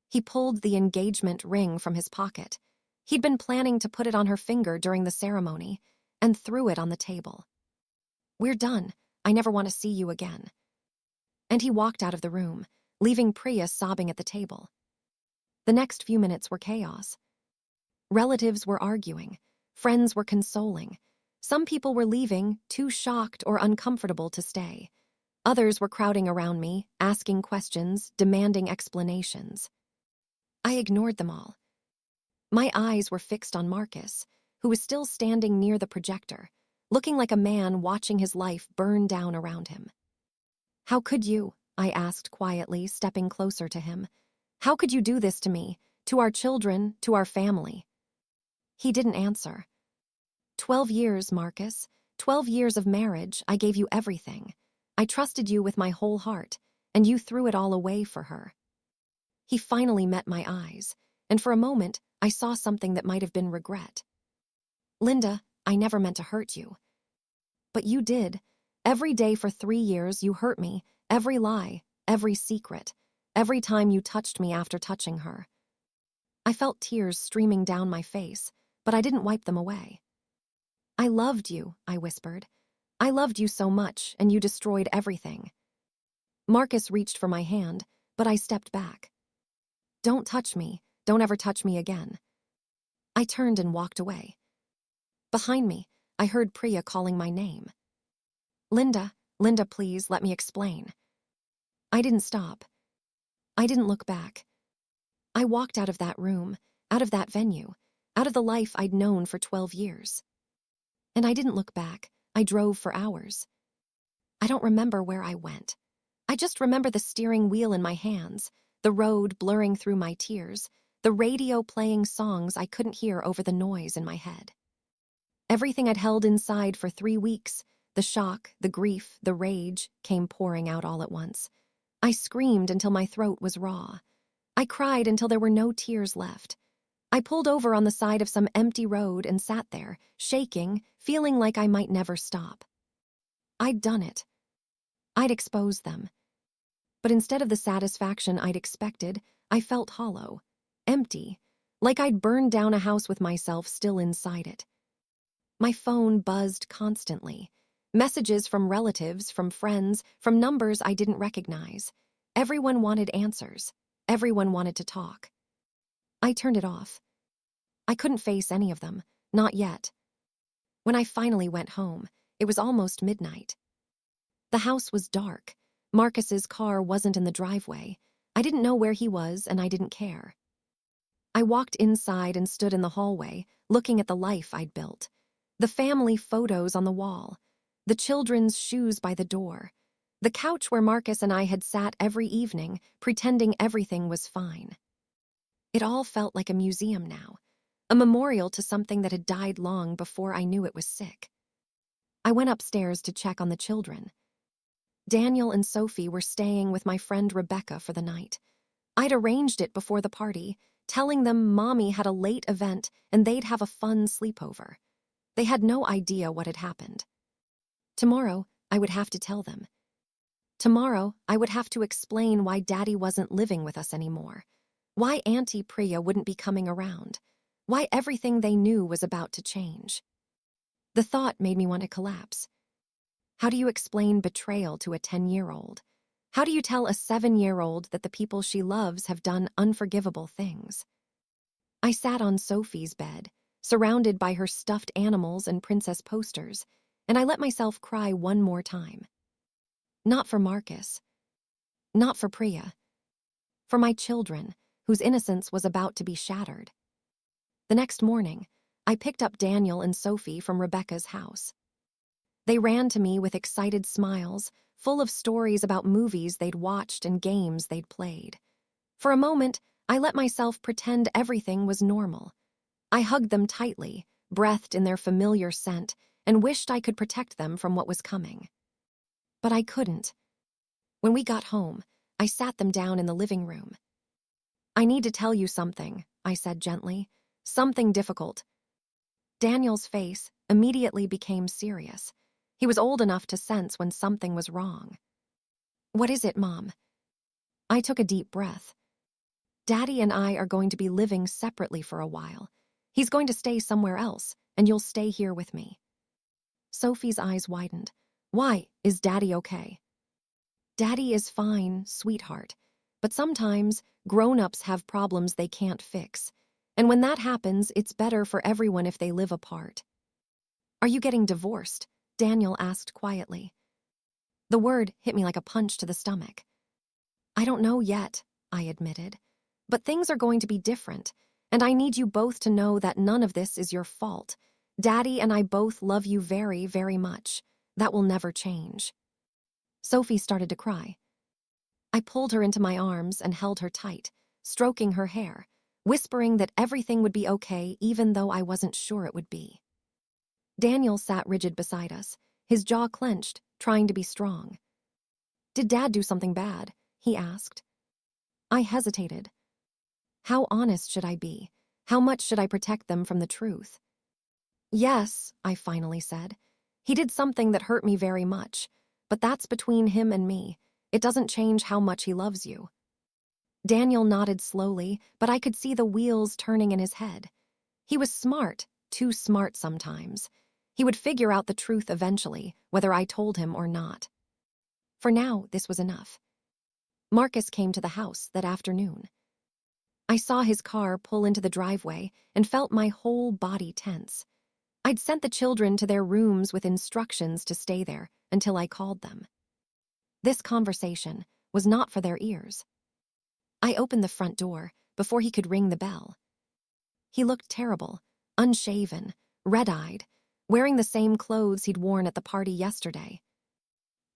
S1: He pulled the engagement ring from his pocket. He'd been planning to put it on her finger during the ceremony, and threw it on the table. "We're done. I never want to see you again." And he walked out of the room, leaving Priya sobbing at the table. The next few minutes were chaos. Relatives were arguing. Friends were consoling. Some people were leaving, too shocked or uncomfortable to stay. Others were crowding around me, asking questions, demanding explanations. I ignored them all. My eyes were fixed on Marcus, who was still standing near the projector, looking like a man watching his life burn down around him. "How could you?" I asked quietly, stepping closer to him. "How could you do this to me, to our children, to our family?" He didn't answer. 12 years, Marcus. 12 years of marriage. I gave you everything. I trusted you with my whole heart, and you threw it all away for her." He finally met my eyes, and for a moment, I saw something that might have been regret. "Linda, I never meant to hurt you." "But you did. Every day for 3 years, you hurt me. Every lie, every secret, every time you touched me after touching her." I felt tears streaming down my face, but I didn't wipe them away. "I loved you," I whispered. "I loved you so much, and you destroyed everything." Marcus reached for my hand, but I stepped back. "Don't touch me. Don't ever touch me again." I turned and walked away. Behind me, I heard Priya calling my name. "Linda, Linda, please, let me explain." I didn't stop. I didn't look back. I walked out of that room, out of that venue, out of the life I'd known for 12 years. And I didn't look back. I drove for hours. I don't remember where I went. I just remember the steering wheel in my hands, the road blurring through my tears, the radio playing songs I couldn't hear over the noise in my head. Everything I'd held inside for 3 weeks, the shock, the grief, the rage, came pouring out all at once. I screamed until my throat was raw. I cried until there were no tears left. I pulled over on the side of some empty road and sat there, shaking, feeling like I might never stop. I'd done it. I'd exposed them. But instead of the satisfaction I'd expected, I felt hollow, empty, like I'd burned down a house with myself still inside it. My phone buzzed constantly. Messages from relatives, from friends, from numbers I didn't recognize. Everyone wanted answers. Everyone wanted to talk. I turned it off. I couldn't face any of them, not yet. When I finally went home, it was almost midnight. The house was dark. Marcus's car wasn't in the driveway. I didn't know where he was, and I didn't care. I walked inside and stood in the hallway, looking at the life I'd built. The family photos on the wall, the children's shoes by the door, the couch where Marcus and I had sat every evening, pretending everything was fine. It all felt like a museum now, a memorial to something that had died long before I knew it was sick. I went upstairs to check on the children. Daniel and Sophie were staying with my friend Rebecca for the night. I'd arranged it before the party, telling them Mommy had a late event and they'd have a fun sleepover. They had no idea what had happened. Tomorrow, I would have to tell them. Tomorrow, I would have to explain why Daddy wasn't living with us anymore, why Auntie Priya wouldn't be coming around, why everything they knew was about to change. The thought made me want to collapse. How do you explain betrayal to a 10-year-old? How do you tell a 7-year-old that the people she loves have done unforgivable things? I sat on Sophie's bed, surrounded by her stuffed animals and princess posters, and I let myself cry one more time. Not for Marcus. Not for Priya. For my children, whose innocence was about to be shattered. The next morning, I picked up Daniel and Sophie from Rebecca's house. They ran to me with excited smiles, full of stories about movies they'd watched and games they'd played. For a moment, I let myself pretend everything was normal. I hugged them tightly, breathed in their familiar scent, and wished I could protect them from what was coming. But I couldn't. When we got home, I sat them down in the living room. "I need to tell you something," I said gently. "Something difficult." Daniel's face immediately became serious. He was old enough to sense when something was wrong. "What is it, Mom?" I took a deep breath. "Daddy and I are going to be living separately for a while. He's going to stay somewhere else, and you'll stay here with me." Sophie's eyes widened. "Why? Is Daddy okay?" "Daddy is fine, sweetheart. But sometimes grown-ups have problems they can't fix. And when that happens, it's better for everyone if they live apart." "Are you getting divorced?" Daniel asked quietly. The word hit me like a punch to the stomach. "I don't know yet," I admitted. "But things are going to be different, and I need you both to know that none of this is your fault. Daddy and I both love you very, very much. That will never change." Sophie started to cry. I pulled her into my arms and held her tight, stroking her hair, whispering that everything would be okay even though I wasn't sure it would be. Daniel sat rigid beside us, his jaw clenched, trying to be strong. "Did Dad do something bad?" he asked. I hesitated. How honest should I be? How much should I protect them from the truth? "Yes," I finally said. "He did something that hurt me very much, but that's between him and me. It doesn't change how much he loves you." Daniel nodded slowly, but I could see the wheels turning in his head. He was smart, too smart sometimes. He would figure out the truth eventually, whether I told him or not. For now, this was enough. Marcus came to the house that afternoon. I saw his car pull into the driveway and felt my whole body tense. I'd sent the children to their rooms with instructions to stay there until I called them. This conversation was not for their ears. I opened the front door before he could ring the bell. He looked terrible, unshaven, red-eyed, wearing the same clothes he'd worn at the party yesterday.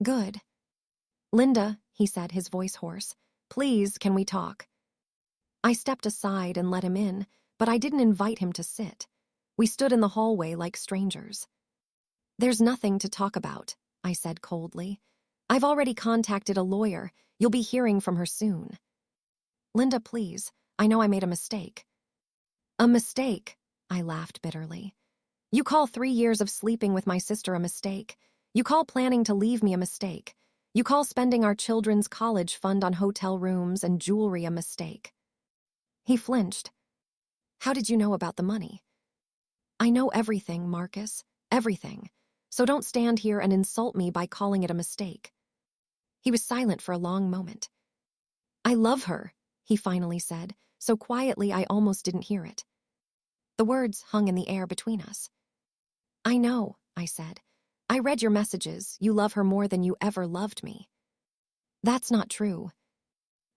S1: "Good." "Linda," he said, his voice hoarse, "please, can we talk?" I stepped aside and let him in, but I didn't invite him to sit. We stood in the hallway like strangers. "There's nothing to talk about," I said coldly. "I've already contacted a lawyer. You'll be hearing from her soon." "Linda, please. I know I made a mistake." A mistake, I laughed bitterly. You call 3 years of sleeping with my sister a mistake. You call planning to leave me a mistake. You call spending our children's college fund on hotel rooms and jewelry a mistake. He flinched. How did you know about the money? I know everything, Marcus, everything. So don't stand here and insult me by calling it a mistake. He was silent for a long moment. I love her, he finally said, so quietly I almost didn't hear it. The words hung in the air between us. I know, I said. I read your messages. You love her more than you ever loved me. That's not true.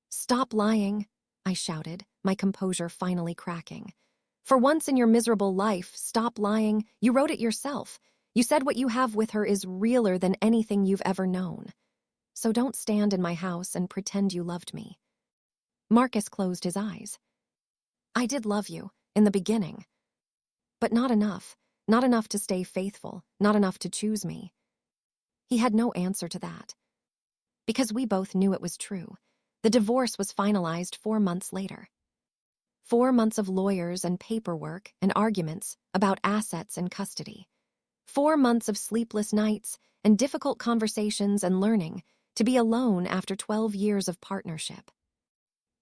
S1: Stop lying, I shouted, my composure finally cracking. For once in your miserable life, stop lying. You wrote it yourself. You said what you have with her is realer than anything you've ever known. So don't stand in my house and pretend you loved me. Marcus closed his eyes. I did love you, in the beginning. But not enough. Not enough to stay faithful, not enough to choose me. He had no answer to that. Because we both knew it was true. The divorce was finalized 4 months later. 4 months of lawyers and paperwork and arguments about assets and custody. 4 months of sleepless nights and difficult conversations and learning to be alone after 12 years of partnership.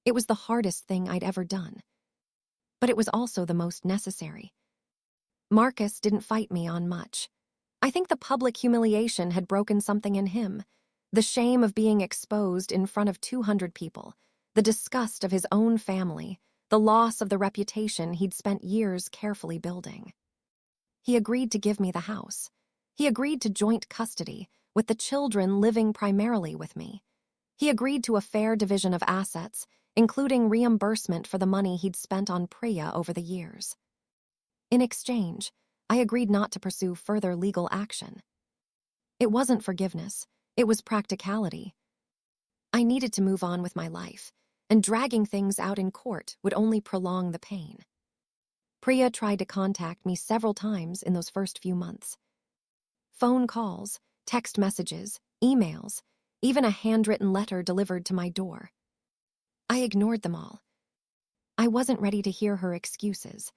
S1: It was the hardest thing I'd ever done. But it was also the most necessary. Marcus didn't fight me on much. I think the public humiliation had broken something in him. The shame of being exposed in front of 200 people, the disgust of his own family, the loss of the reputation he'd spent years carefully building. He agreed to give me the house. He agreed to joint custody, with the children living primarily with me. He agreed to a fair division of assets, including reimbursement for the money he'd spent on Priya over the years. In exchange, I agreed not to pursue further legal action. It wasn't forgiveness, it was practicality. I needed to move on with my life, and dragging things out in court would only prolong the pain. Priya tried to contact me several times in those first few months. Phone calls, text messages, emails, even a handwritten letter delivered to my door. I ignored them all. I wasn't ready to hear her excuses.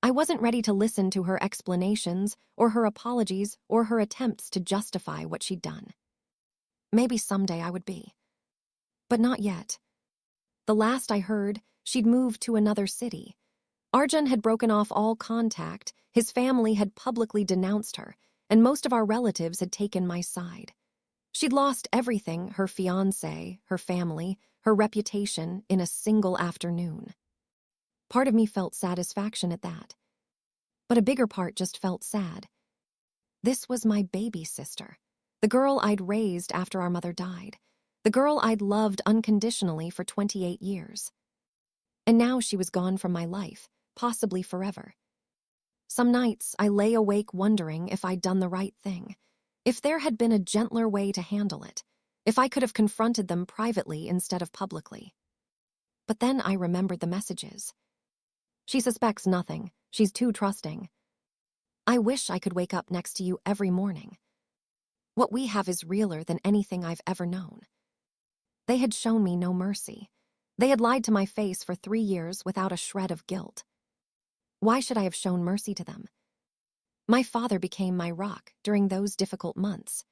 S1: I wasn't ready to listen to her explanations or her apologies or her attempts to justify what she'd done. Maybe someday I would be. But not yet. The last I heard, she'd moved to another city. Arjun had broken off all contact, his family had publicly denounced her, and most of our relatives had taken my side. She'd lost everything, her fiancé, her family, her reputation, in a single afternoon. Part of me felt satisfaction at that. But a bigger part just felt sad. This was my baby sister, the girl I'd raised after our mother died, the girl I'd loved unconditionally for 28 years. And now she was gone from my life, possibly forever. Some nights I lay awake wondering if I'd done the right thing, if there had been a gentler way to handle it, if I could have confronted them privately instead of publicly. But then I remembered the messages. She suspects nothing. She's too trusting. I wish I could wake up next to you every morning. What we have is realer than anything I've ever known. They had shown me no mercy. They had lied to my face for 3 years without a shred of guilt. Why should I have shown mercy to them? My father became my rock during those difficult months.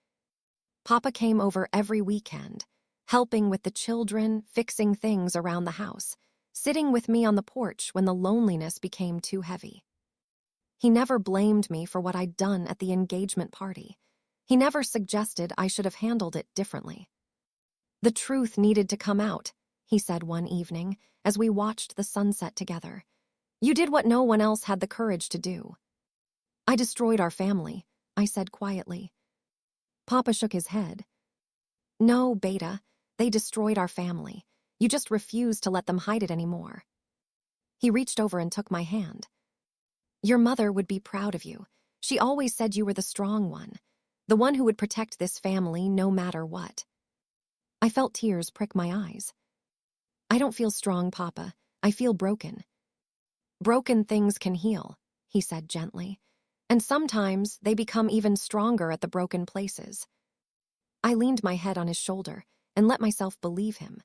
S1: Papa came over every weekend, helping with the children, fixing things around the house, sitting with me on the porch when the loneliness became too heavy. He never blamed me for what I'd done at the engagement party. He never suggested I should have handled it differently. The truth needed to come out, he said one evening as we watched the sunset together. You did what no one else had the courage to do. I destroyed our family, I said quietly. Papa shook his head. No, Beta, they destroyed our family. You just refused to let them hide it anymore. He reached over and took my hand. Your mother would be proud of you. She always said you were the strong one, the one who would protect this family no matter what. I felt tears prick my eyes. I don't feel strong, Papa. I feel broken. Broken things can heal, he said gently, and sometimes they become even stronger at the broken places. I leaned my head on his shoulder and let myself believe him.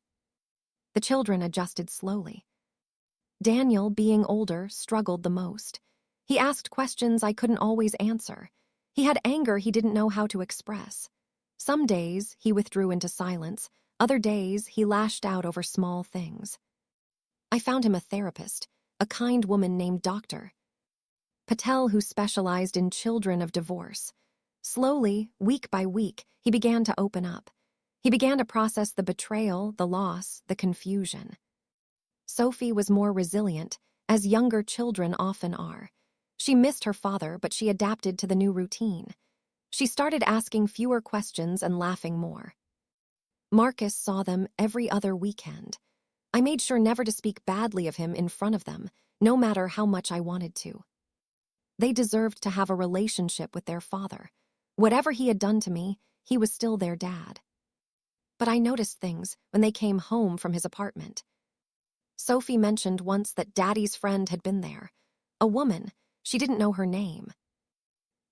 S1: The children adjusted slowly. Daniel, being older, struggled the most. He asked questions I couldn't always answer. He had anger he didn't know how to express. Some days he withdrew into silence, other days he lashed out over small things. I found him a therapist, a kind woman named Dr. Patel who specialized in children of divorce. Slowly, week by week, he began to open up. He began to process the betrayal, the loss, the confusion. Sophie was more resilient, as younger children often are. She missed her father, but she adapted to the new routine. She started asking fewer questions and laughing more. Marcus saw them every other weekend. I made sure never to speak badly of him in front of them, no matter how much I wanted to. They deserved to have a relationship with their father. Whatever he had done to me, he was still their dad. But I noticed things when they came home from his apartment. Sophie mentioned once that Daddy's friend had been there. A woman, she didn't know her name.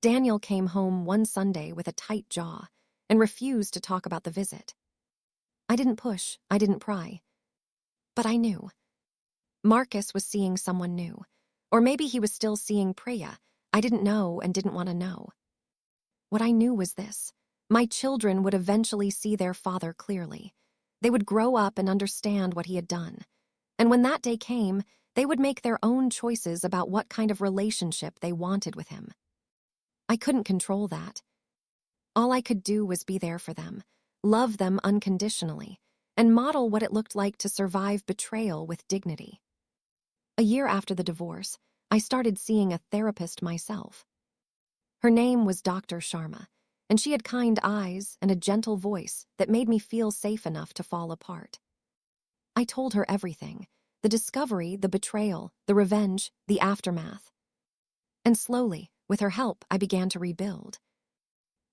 S1: Daniel came home one Sunday with a tight jaw and refused to talk about the visit. I didn't push, I didn't pry. But I knew. Marcus was seeing someone new. Or maybe he was still seeing Priya. I didn't know and didn't want to know. What I knew was this. My children would eventually see their father clearly. They would grow up and understand what he had done. And when that day came, they would make their own choices about what kind of relationship they wanted with him. I couldn't control that. All I could do was be there for them, love them unconditionally, and model what it looked like to survive betrayal with dignity. A year after the divorce, I started seeing a therapist myself. Her name was Dr. Sharma, and she had kind eyes and a gentle voice that made me feel safe enough to fall apart. I told her everything, the discovery, the betrayal, the revenge, the aftermath. And slowly, with her help, I began to rebuild.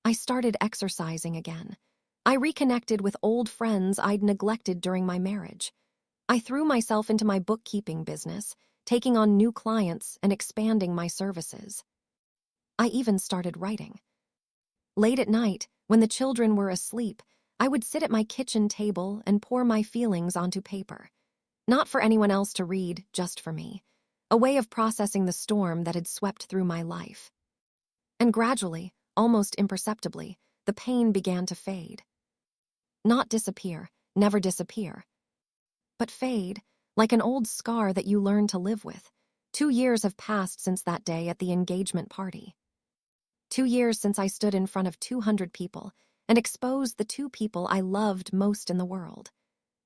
S1: I started exercising again. I reconnected with old friends I'd neglected during my marriage. I threw myself into my bookkeeping business, taking on new clients and expanding my services. I even started writing. Late at night, when the children were asleep, I would sit at my kitchen table and pour my feelings onto paper. Not for anyone else to read, just for me. A way of processing the storm that had swept through my life. And gradually, almost imperceptibly, the pain began to fade. Not disappear, never disappear. But fade, like an old scar that you learn to live with. 2 years have passed since that day at the engagement party. 2 years since I stood in front of 200 people and exposed the 2 people I loved most in the world.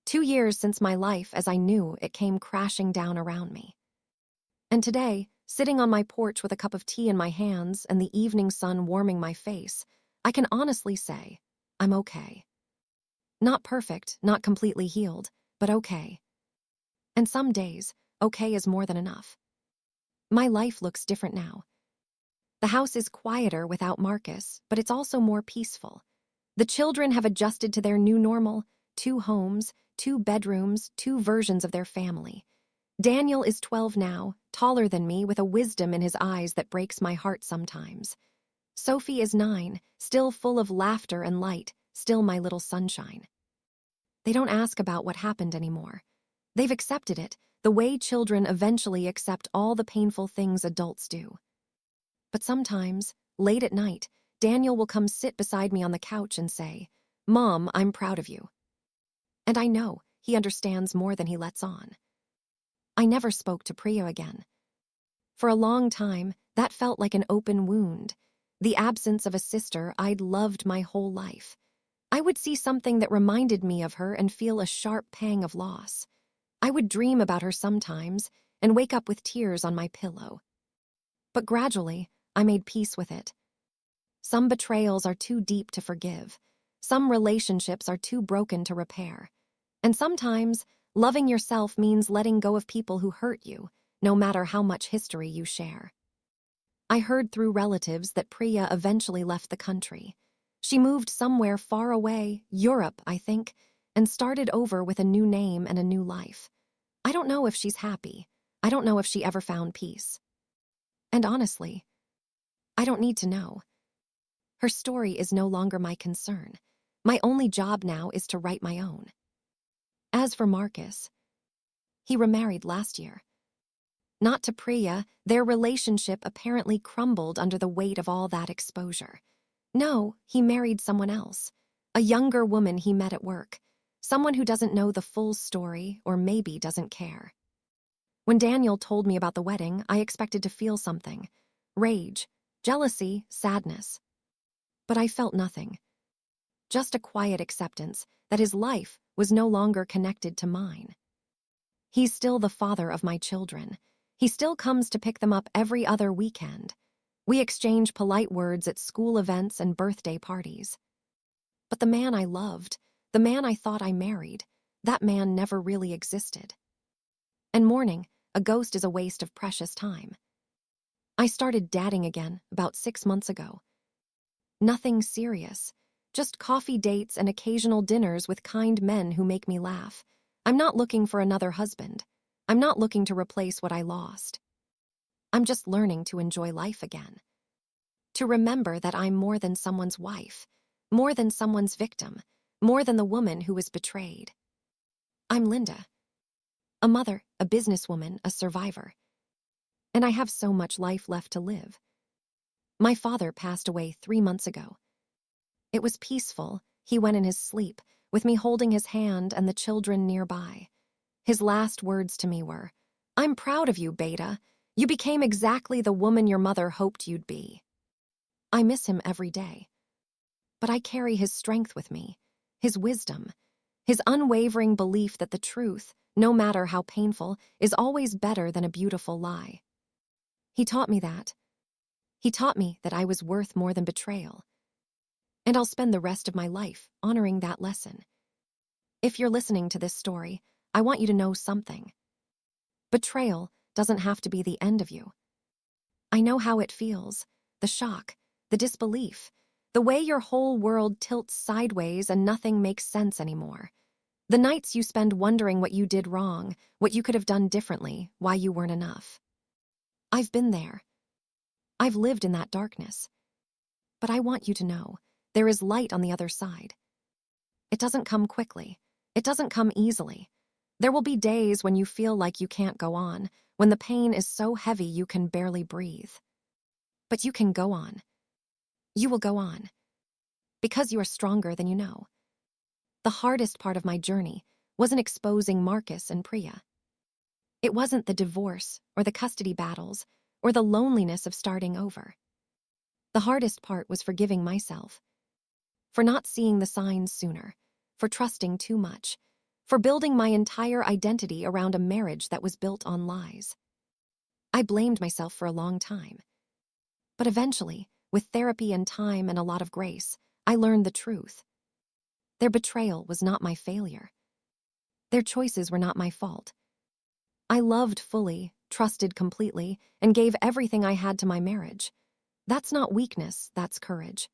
S1: 2 years since my life as I knew it came crashing down around me. And today, sitting on my porch with a cup of tea in my hands and the evening sun warming my face, I can honestly say, I'm okay. Not perfect, not completely healed, but okay. And some days, okay is more than enough. My life looks different now. The house is quieter without Marcus, but it's also more peaceful. The children have adjusted to their new normal, 2 homes, 2 bedrooms, 2 versions of their family. Daniel is 12 now, taller than me with a wisdom in his eyes that breaks my heart sometimes. Sophie is 9, still full of laughter and light, still my little sunshine. They don't ask about what happened anymore. They've accepted it, the way children eventually accept all the painful things adults do. But sometimes, late at night, Daniel will come sit beside me on the couch and say, "Mom, I'm proud of you." And I know he understands more than he lets on. I never spoke to Priya again. For a long time, that felt like an open wound, the absence of a sister I'd loved my whole life. I would see something that reminded me of her and feel a sharp pang of loss. I would dream about her sometimes and wake up with tears on my pillow. But gradually, I made peace with it. Some betrayals are too deep to forgive. Some relationships are too broken to repair. And sometimes, loving yourself means letting go of people who hurt you, no matter how much history you share. I heard through relatives that Priya eventually left the country. She moved somewhere far away, Europe, I think, and started over with a new name and a new life. I don't know if she's happy. I don't know if she ever found peace. And honestly, I don't need to know. Her story is no longer my concern. My only job now is to write my own. As for Marcus, he remarried last year. Not to Priya, their relationship apparently crumbled under the weight of all that exposure. No, he married someone else. A younger woman he met at work. Someone who doesn't know the full story or maybe doesn't care. When Daniel told me about the wedding, I expected to feel something. Rage, jealousy, sadness. But I felt nothing. Just a quiet acceptance that his life was no longer connected to mine. He's still the father of my children. He still comes to pick them up every other weekend. We exchange polite words at school events and birthday parties. But the man I loved, the man I thought I married, that man never really existed. And mourning, a ghost is a waste of precious time. I started dating again about 6 months ago. Nothing serious, just coffee dates and occasional dinners with kind men who make me laugh. I'm not looking for another husband. I'm not looking to replace what I lost. I'm just learning to enjoy life again. To remember that I'm more than someone's wife, more than someone's victim, more than the woman who was betrayed. I'm Linda. A mother, a businesswoman, a survivor. And I have so much life left to live. My father passed away 3 months ago. It was peaceful. He went in his sleep, with me holding his hand and the children nearby. His last words to me were, "I'm proud of you, Beta. You became exactly the woman your mother hoped you'd be." I miss him every day. But I carry his strength with me, his wisdom, his unwavering belief that the truth, no matter how painful, is always better than a beautiful lie. He taught me that. He taught me that I was worth more than betrayal. And I'll spend the rest of my life honoring that lesson. If you're listening to this story, I want you to know something. Betrayal doesn't have to be the end of you. I know how it feels, the shock, the disbelief, the way your whole world tilts sideways and nothing makes sense anymore. The nights you spend wondering what you did wrong, what you could have done differently, why you weren't enough. I've been there. I've lived in that darkness. But I want you to know, there is light on the other side. It doesn't come quickly. It doesn't come easily. There will be days when you feel like you can't go on, when the pain is so heavy you can barely breathe. But you can go on. You will go on. Because you are stronger than you know. The hardest part of my journey wasn't exposing Marcus and Priya. It wasn't the divorce or the custody battles or the loneliness of starting over. The hardest part was forgiving myself. For not seeing the signs sooner, for trusting too much, for building my entire identity around a marriage that was built on lies. I blamed myself for a long time. But eventually, with therapy and time and a lot of grace, I learned the truth. Their betrayal was not my failure. Their choices were not my fault. I loved fully, trusted completely, and gave everything I had to my marriage. That's not weakness, that's courage.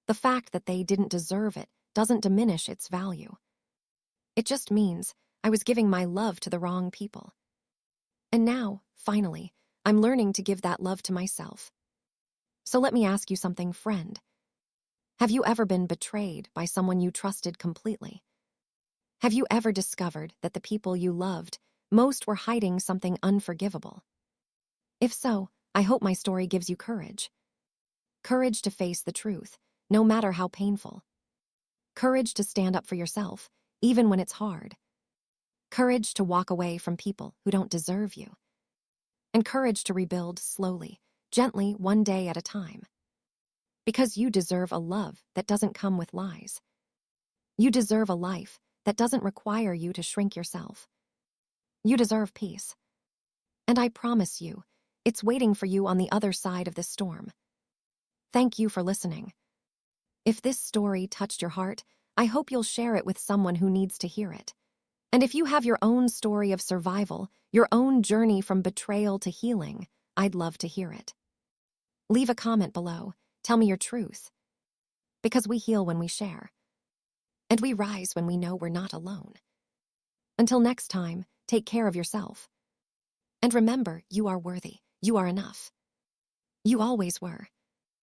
S1: The fact that they didn't deserve it doesn't diminish its value. It just means I was giving my love to the wrong people. And now, finally, I'm learning to give that love to myself. So let me ask you something, friend. Have you ever been betrayed by someone you trusted completely? Have you ever discovered that the people you loved most were hiding something unforgivable? If so, I hope my story gives you courage. Courage to face the truth, no matter how painful. Courage to stand up for yourself, even when it's hard. Courage to walk away from people who don't deserve you. And courage to rebuild slowly, gently, one day at a time. Because you deserve a love that doesn't come with lies. You deserve a life that doesn't require you to shrink yourself. You deserve peace. And I promise you, it's waiting for you on the other side of this storm. Thank you for listening. If this story touched your heart, I hope you'll share it with someone who needs to hear it. And if you have your own story of survival, your own journey from betrayal to healing, I'd love to hear it. Leave a comment below. Tell me your truth. Because we heal when we share. And we rise when we know we're not alone. Until next time, take care of yourself. And remember, you are worthy. You are enough. You always were.